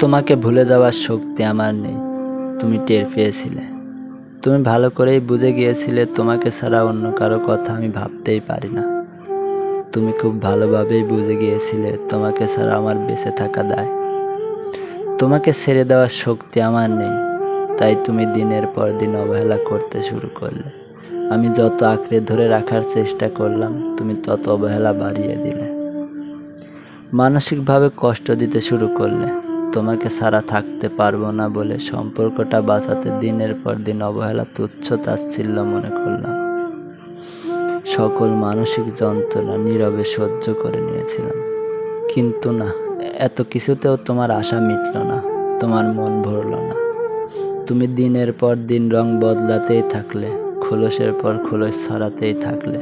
তোমাকে ভুলে যাওয়ার শক্তি আমার নেই, তুমি টের পেয়েছিলে। তুমি ভালো করেই বুঝে গিয়েছিলে তোমাকে ছাড়া অন্য কারো কথা আমি ভাবতেই পারি না। তুমি খুব ভালোভাবেই বুঝে গিয়েছিলে তোমাকে ছাড়া আমার বেঁচে থাকা দায়। তোমাকে ছেড়ে দেওয়ার শক্তি আমার নেই, তাই তুমি দিনের পর দিন অবহেলা করতে শুরু করলে। আমি যত আঁকড়ে ধরে রাখার চেষ্টা করলাম, তুমি তত অবহেলা বাড়িয়ে দিলে। মানসিকভাবে কষ্ট দিতে শুরু করলে। তোমাকে ছাড়া থাকতে পারবো না বলে সম্পর্কটা বাঁচাতে দিনের পর দিন অবহেলা তুচ্ছ তাচ্ছিল্য মনে করলাম। সকল মানসিক যন্ত্রণা নীরবে সহ্য করে নিয়েছিলাম। কিন্তু না, এত কিছুতেও তোমার আশা মিটল না, তোমার মন ভরল না। তুমি দিনের পর দিন রং বদলাতেই থাকলে, খোলসের পর খোলস ছড়াতেই থাকলে।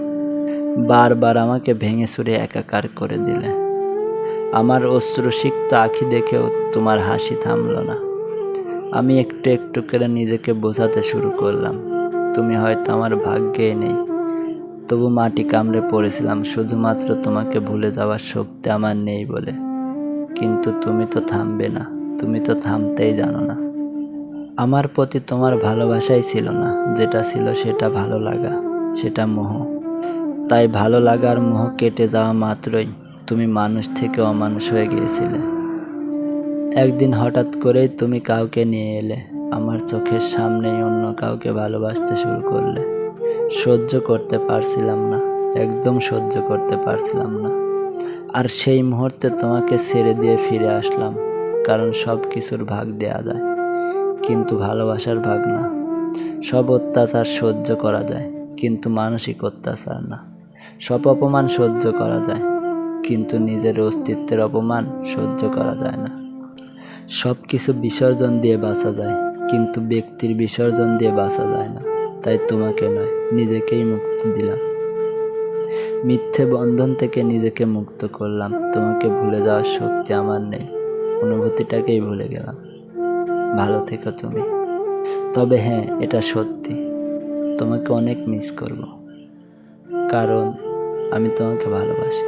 বারবার আমাকে ভেঙে চুরে একাকার করে দিলে। আমার অশ্রুসিক্ত আঁখি দেখেও তোমার হাসি থামল না। আমি একটু একটু করে নিজেকে বোঝাতে শুরু করলাম, তুমি হয়তো আমার ভাগ্যেই নেই। তবু মাটি কামড়ে পড়েছিলাম শুধুমাত্র তোমাকে ভুলে যাওয়ার শক্তি আমার নেই বলে। কিন্তু তুমি তো থামবে না, তুমি তো থামতেই জানো না। আমার প্রতি তোমার ভালোবাসাই ছিল না, যেটা ছিল সেটা ভালো লাগা, সেটা মোহ। তাই ভালো লাগার মোহ কেটে যাওয়া মাত্রই তুমি মানুষ থেকে অমানুষ হয়ে গিয়েছিলে। একদিন হঠাৎ করেই তুমি কাউকে নিয়ে এলে, আমার চোখের সামনেই অন্য কাউকে ভালোবাসতে শুরু করলে। সহ্য করতে পারছিলাম না, একদম সহ্য করতে পারছিলাম না। আর সেই মুহূর্তে তোমাকে ছেড়ে দিয়ে ফিরে আসলাম, কারণ সব কিছুর ভাগ দেয়া যায়, কিন্তু ভালোবাসার ভাগ না। সব অত্যাচার সহ্য করা যায়, কিন্তু মানসিক অত্যাচার না। সব অপমান সহ্য করা যায়, কিন্তু নিজের অস্তিত্বের অপমান সহ্য করা যায় না। সব কিছু বিসর্জন দিয়ে বাঁচা যায়, কিন্তু ব্যক্তির বিসর্জন দিয়ে বাঁচা যায় না। তাই তোমাকে নয়, নিজেকেই মুক্তি দিলাম। মিথ্যে বন্ধন থেকে নিজেকে মুক্ত করলাম। তোমাকে ভুলে যাওয়ার শক্তি আমার নেই, অনুভূতিটাকেই ভুলে গেলাম। ভালো থেকো তুমি। তবে হ্যাঁ, এটা সত্যি, তোমাকে অনেক মিস করব, কারণ আমি তোমাকে ভালোবাসি।